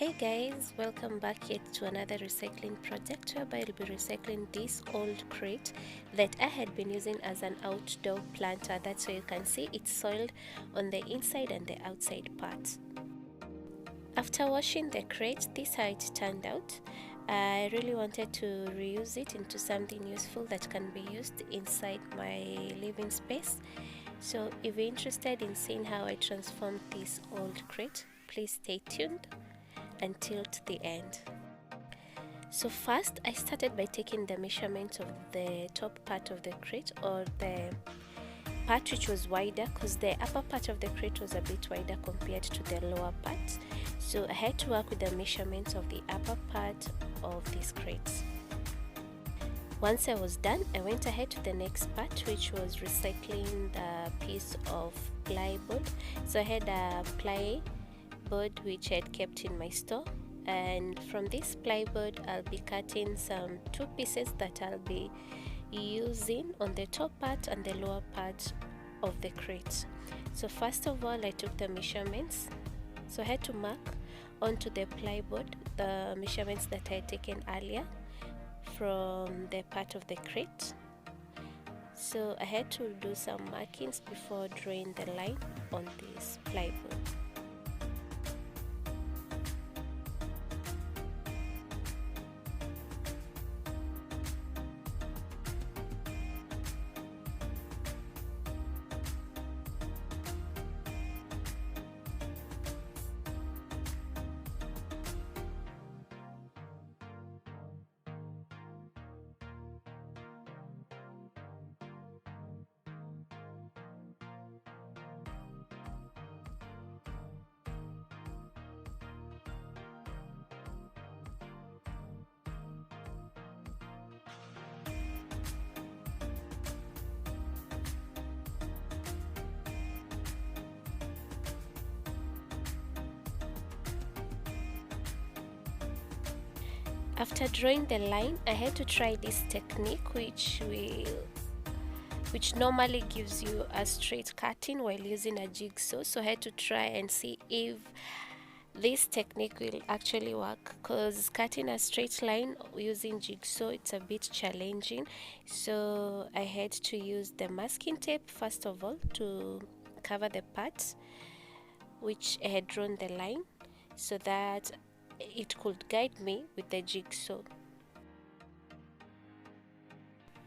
Hey guys, welcome back yet to another recycling project whereby I'll be recycling this old crate that I had been using as an outdoor planter. That's why you can see it's soiled on the inside and the outside part. After washing the crate, this is how it turned out. I really wanted to reuse it into something useful that can be used inside my living space. So if you're interested in seeing how I transformed this old crate, please stay tuned until to the end. So first I started by taking the measurement of the top part of the crate, or the part which was wider, because the upper part of the crate was a bit wider compared to the lower part. So I had to work with the measurements of the upper part of this crate. Once I was done, I went ahead to the next part, which was recycling the piece of plywood. So I had a plywood which I had kept in my store, and from this plywood I'll be cutting some two pieces that I'll be using on the top part and the lower part of the crate. So first of all, I took the measurements. So I had to mark onto the plywood the measurements that I had taken earlier from the part of the crate. So I had to do some markings before drawing the line on this plywood. After drawing the line, I had to try this technique which normally gives you a straight cutting while using a jigsaw. So I had to try and see if this technique will actually work, because cutting a straight line using jigsaw, it's a bit challenging. So I had to use the masking tape first of all to cover the parts which I had drawn the line, so that it could guide me with the jigsaw.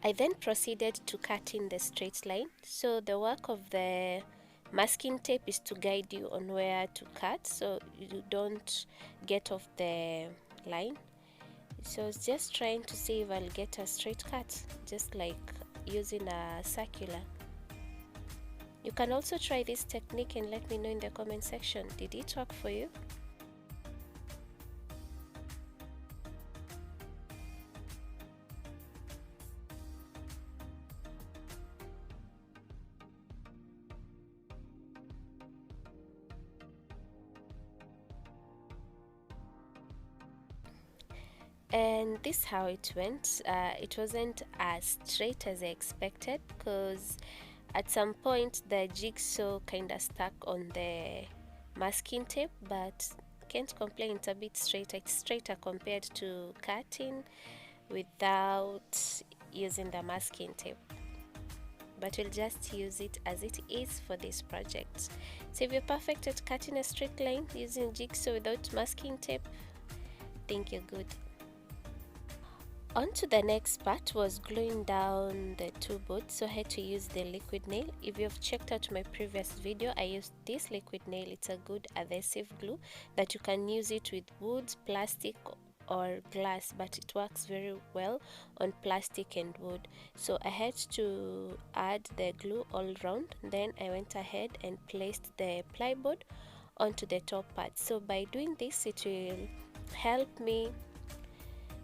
I then proceeded to cut in the straight line. So the work of the masking tape is to guide you on where to cut, so you don't get off the line. So I was just trying to see if I'll get a straight cut, just like using a circular. You can also try this technique and let me know in the comment section, did it work for you? And this is how it went. It wasn't as straight as I expected, because at some point the jigsaw kind of stuck on the masking tape, but can't complain, it's a bit straighter. It's straighter compared to cutting without using the masking tape, but we'll just use it as it is for this project. So if you're perfect at cutting a straight line using jigsaw without masking tape, I think you're good. On to the next part was gluing down the two boards. So I had to use the liquid nail. If you've checked out my previous video, I used this liquid nail. It's a good adhesive glue that you can use it with wood, plastic or glass, but it works very well on plastic and wood. So I had to add the glue all around. Then I went ahead and placed the plywood onto the top part. So by doing this, it will help me,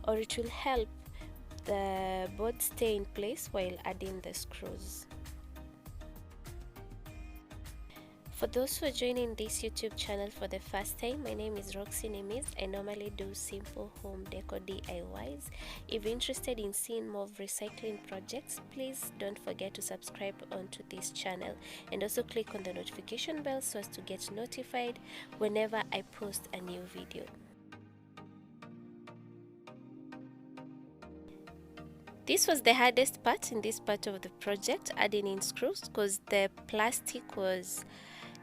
or it will help the board stay in place while adding the screws. For those who are joining this YouTube channel for the first time, my name is Roxy Nimiz. I normally do simple home decor DIYs. If you're interested in seeing more of recycling projects, please don't forget to subscribe onto this channel, and also click on the notification bell so as to get notified whenever I post a new video. This was the hardest part in this part of the project, adding in screws, because the plastic was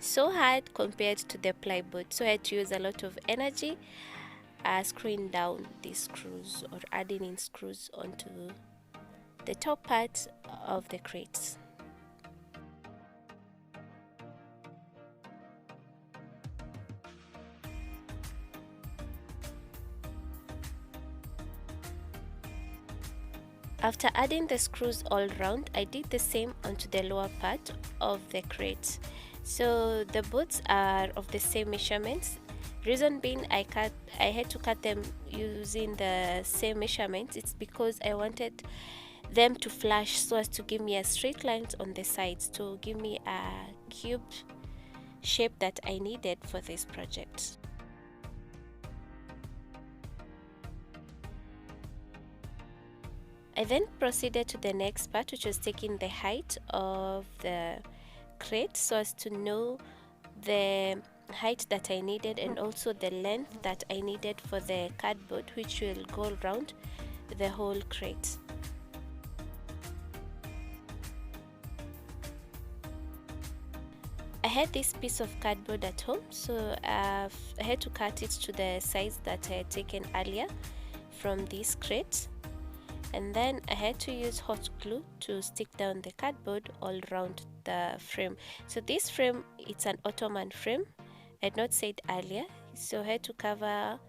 so hard compared to the plywood, so I had to use a lot of energy screwing down these screws or adding in screws onto the top part of the crates. After adding the screws all round, I did the same onto the lower part of the crate. So the boots are of the same measurements. Reason being, I had to cut them using the same measurements. It's because I wanted them to flash so as to give me a straight line on the sides, to give me a cube shape that I needed for this project. I then proceeded to the next part, which was taking the height of the crate so as to know the height that I needed and also the length that I needed for the cardboard, which will go around the whole crate. I had this piece of cardboard at home, so I had to cut it to the size that I had taken earlier from this crate, and then I had to use hot glue to stick down the cardboard all around the frame. So this frame, it's an Ottoman frame, I had not said earlier, so I had to cover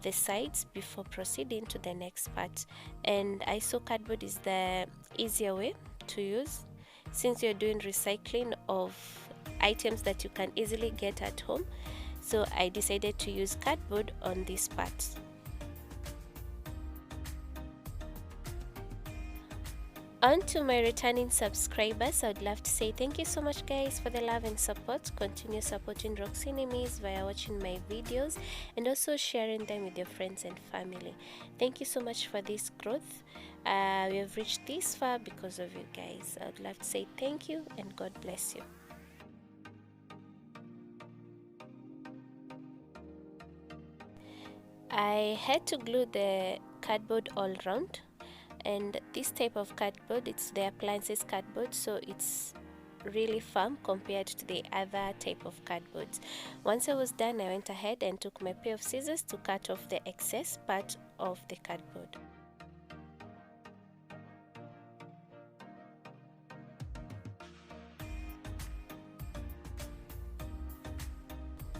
the sides before proceeding to the next part. And I saw cardboard is the easier way to use since you're doing recycling of items that you can easily get at home, so I decided to use cardboard on this part. On to my returning subscribers, I would love to say thank you so much guys for the love and support. Continue supporting Rock Cinemas via watching my videos and also sharing them with your friends and family. Thank you so much for this growth. We have reached this far because of you guys. I would love to say thank you and God bless you. I had to glue the cardboard all around, and this type of cardboard, it's the appliances cardboard, so it's really firm compared to the other type of cardboards. Once I was done, I went ahead and took my pair of scissors to cut off the excess part of the cardboard.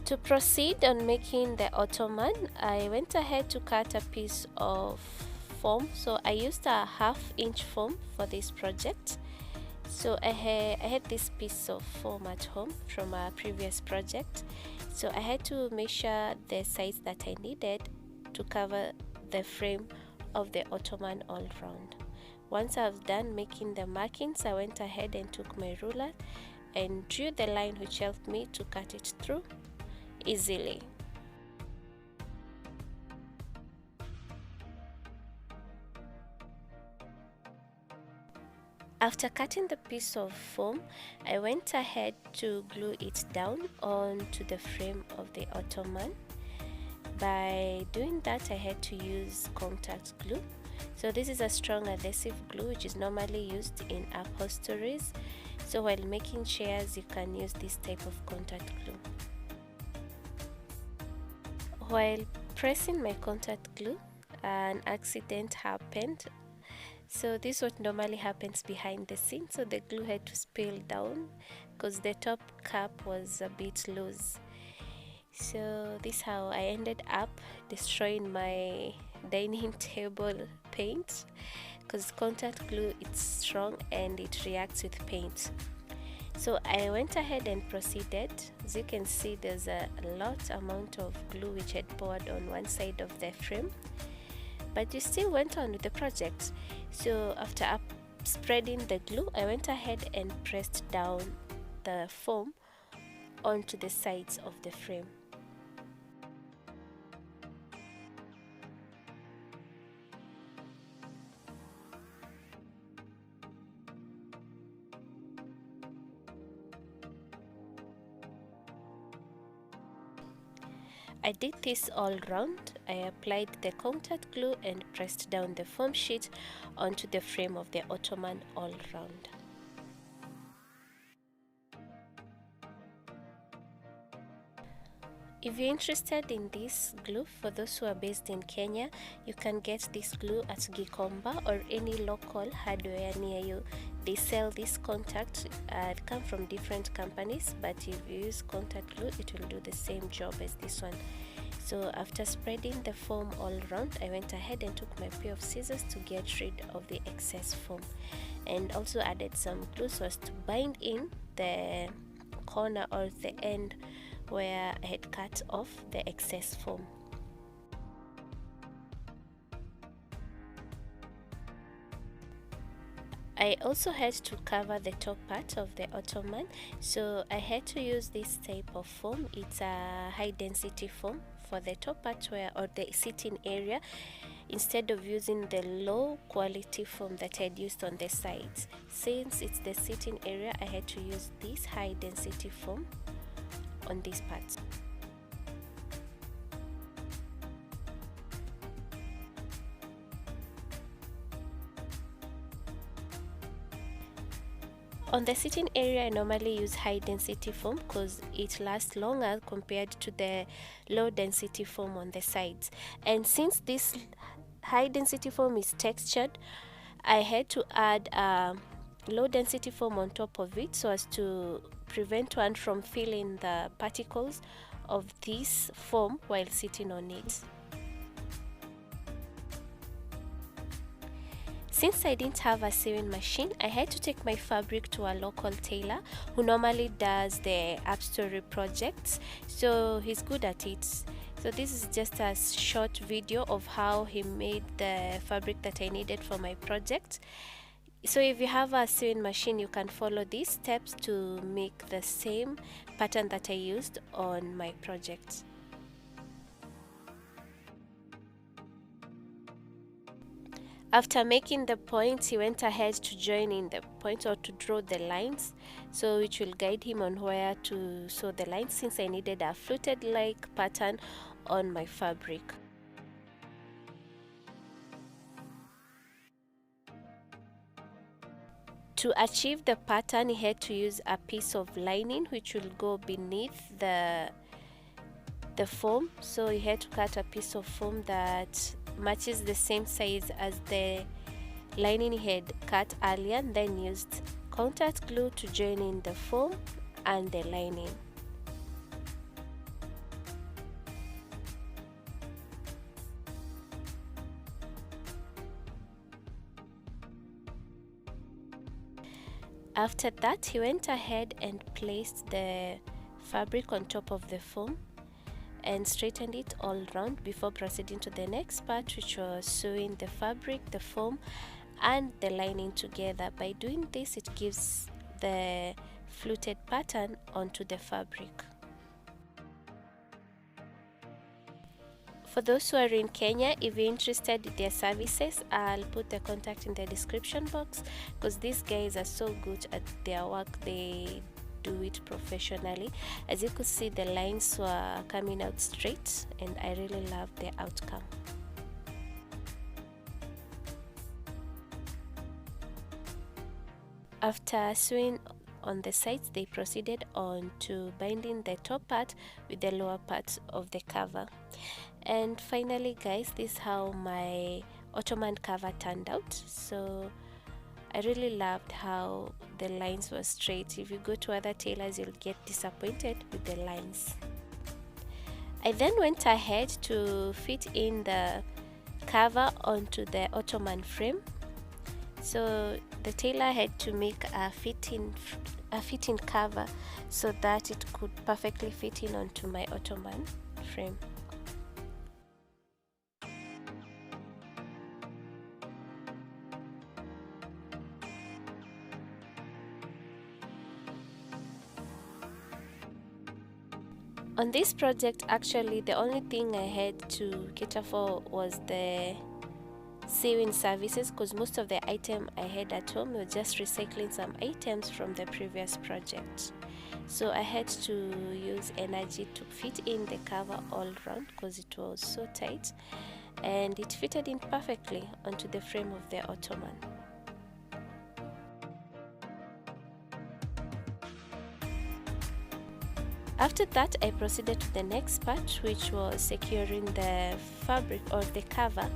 To proceed on making the ottoman, I went ahead to cut a piece of foam. So I used a 1/2 inch foam for this project. So I had this piece of foam at home from a previous project, so I had to measure the size that I needed to cover the frame of the ottoman all round. Once I was done making the markings, I went ahead and took my ruler and drew the line which helped me to cut it through easily. After cutting the piece of foam, I went ahead to glue it down onto the frame of the ottoman. By doing that, I had to use contact glue. So this is a strong adhesive glue which is normally used in upholsteries. So while making chairs, you can use this type of contact glue. While pressing my contact glue, an accident happened. So this is what normally happens behind the scenes. So the glue had to spill down because the top cap was a bit loose. So this is how I ended up destroying my dining table paint, because contact glue, it's strong and it reacts with paint. So I went ahead and proceeded. As you can see, there's a lot amount of glue which had poured on one side of the frame, but you still went on with the project. So after spreading the glue, I went ahead and pressed down the foam onto the sides of the frame. I did this all round. I applied the contact glue and pressed down the foam sheet onto the frame of the ottoman all round. If you're interested in this glue, for those who are based in Kenya, you can get this glue at Gikomba or any local hardware near you. They sell this contact, they come from different companies, but if you use contact glue, it will do the same job as this one. So after spreading the foam all around, I went ahead and took my pair of scissors to get rid of the excess foam, and also added some glue so as to bind in the corner or the end where I had cut off the excess foam. I also had to cover the top part of the ottoman, so I had to use this type of foam. It's a high density foam for the top part where, or the sitting area, instead of using the low quality foam that I'd used on the sides. Since it's the sitting area, I had to use this high density foam on these parts. On the sitting area, I normally use high density foam because it lasts longer compared to the low density foam on the sides. And since this high density foam is textured, I had to add low density foam on top of it so as to prevent one from feeling the particles of this foam while sitting on it. Since I didn't have a sewing machine, I had to take my fabric to a local tailor who normally does the Upholstery projects, so he's good at it. So this is just a short video of how he made the fabric that I needed for my project. So if you have a sewing machine, you can follow these steps to make the same pattern that I used on my project. After making the points, he went ahead to join in the points or to draw the lines, so which will guide him on where to sew the lines, since I needed a fluted like pattern on my fabric. To achieve the pattern, he had to use a piece of lining which will go beneath the foam, so he had to cut a piece of foam that matches the same size as the lining he had cut earlier, and then used contact glue to join in the foam and the lining. After that, he went ahead and placed the fabric on top of the foam and straightened it all round before proceeding to the next part, which was sewing the fabric, the foam and the lining together. By doing this, it gives the fluted pattern onto the fabric. For those who are in Kenya, if you're interested in their services, I'll put the contact in the description box, because these guys are so good at their work. They do it professionally. As you could see, the lines were coming out straight, and I really love the outcome. After sewing on the sides, they proceeded on to binding the top part with the lower part of the cover. And finally, guys, this is how my ottoman cover turned out. So I really loved how the lines were straight. If you go to other tailors, you'll get disappointed with the lines. I then went ahead to fit in the cover onto the ottoman frame. So the tailor had to make a fitting cover so that it could perfectly fit in onto my ottoman frame. On this project, actually, the only thing I had to cater for was the sewing services, because most of the item I had at home were just recycling some items from the previous project. So I had to use energy to fit in the cover all round because it was so tight, and it fitted in perfectly onto the frame of the ottoman. After that, I proceeded to the next part, which was securing the fabric or the cover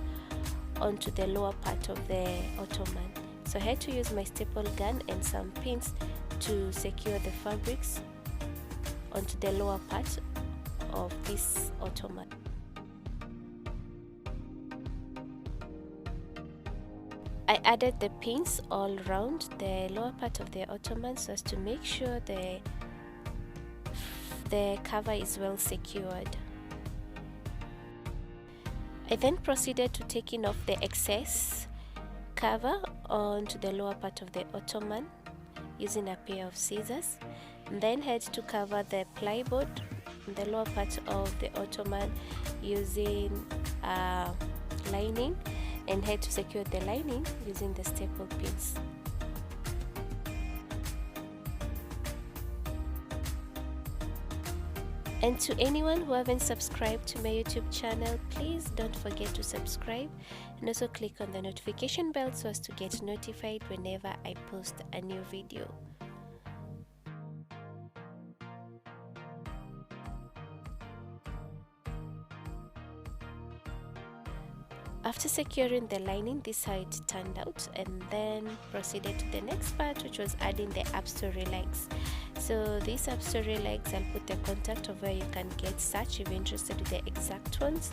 onto the lower part of the ottoman. So I had to use my staple gun and some pins to secure the fabrics onto the lower part of this ottoman. I added the pins all around the lower part of the ottoman so as to make sure the cover is well secured. I then proceeded to taking off the excess cover onto the lower part of the ottoman using a pair of scissors, and then had to cover the plyboard in the lower part of the ottoman using a lining, and had to secure the lining using the staple pins. And to anyone who haven't subscribed to my YouTube channel, please don't forget to subscribe and also click on the notification bell so as to get notified whenever I post a new video. After securing the lining, this is how it turned out, and then proceeded to the next part, which was adding the upholstery legs. So these upholstery legs, I'll put the contact of where you can get such if you're interested in the exact ones.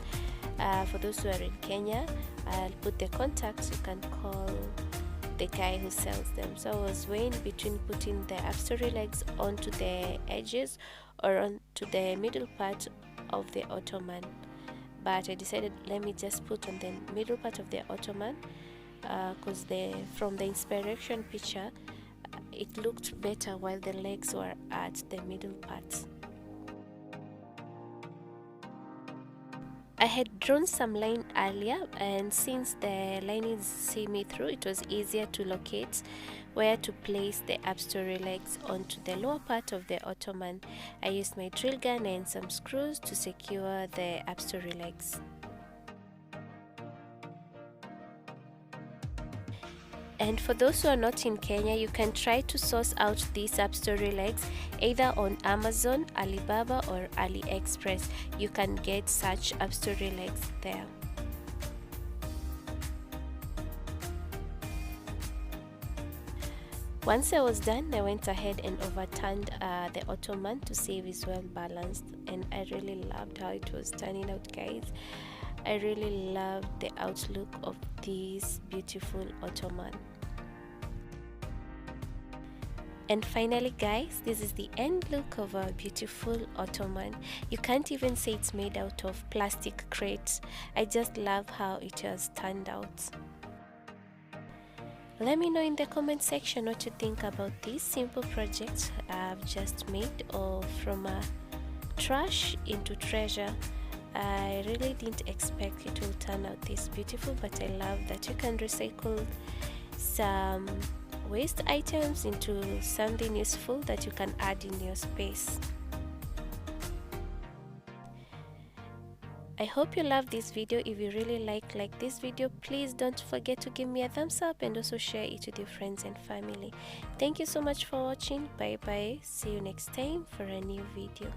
For those who are in Kenya, I'll put the contacts. You can call the guy who sells them. So I was weighing between putting the upholstery legs onto the edges or onto the middle part of the ottoman, but I decided let me just put on the middle part of the ottoman because from the inspiration picture it looked better while the legs were at the middle parts. I had drawn some line earlier, and since the line is semi-through, it was easier to locate where to place the upholstery legs onto the lower part of the ottoman. I used my drill gun and some screws to secure the upholstery legs. And for those who are not in Kenya, you can try to source out these upholstery legs either on Amazon, Alibaba or AliExpress. You can get such upholstery legs there. Once I was done, I went ahead and overturned the ottoman to see if it's well balanced, and I really loved how it was turning out, guys. I really loved the outlook of this beautiful ottoman. And finally, guys, this is the end look of our beautiful ottoman. You can't even say it's made out of plastic crates. I just love how it has turned out. Let me know in the comment section what you think about this simple project I've just made, or from a trash into treasure. I really didn't expect it will turn out this beautiful, but I love that you can recycle some waste items into something useful that you can add in your space. I hope you love this video. If you really like this video, please don't forget to give me a thumbs up and also share it with your friends and family. Thank you so much for watching. Bye bye. See you next time for a new video.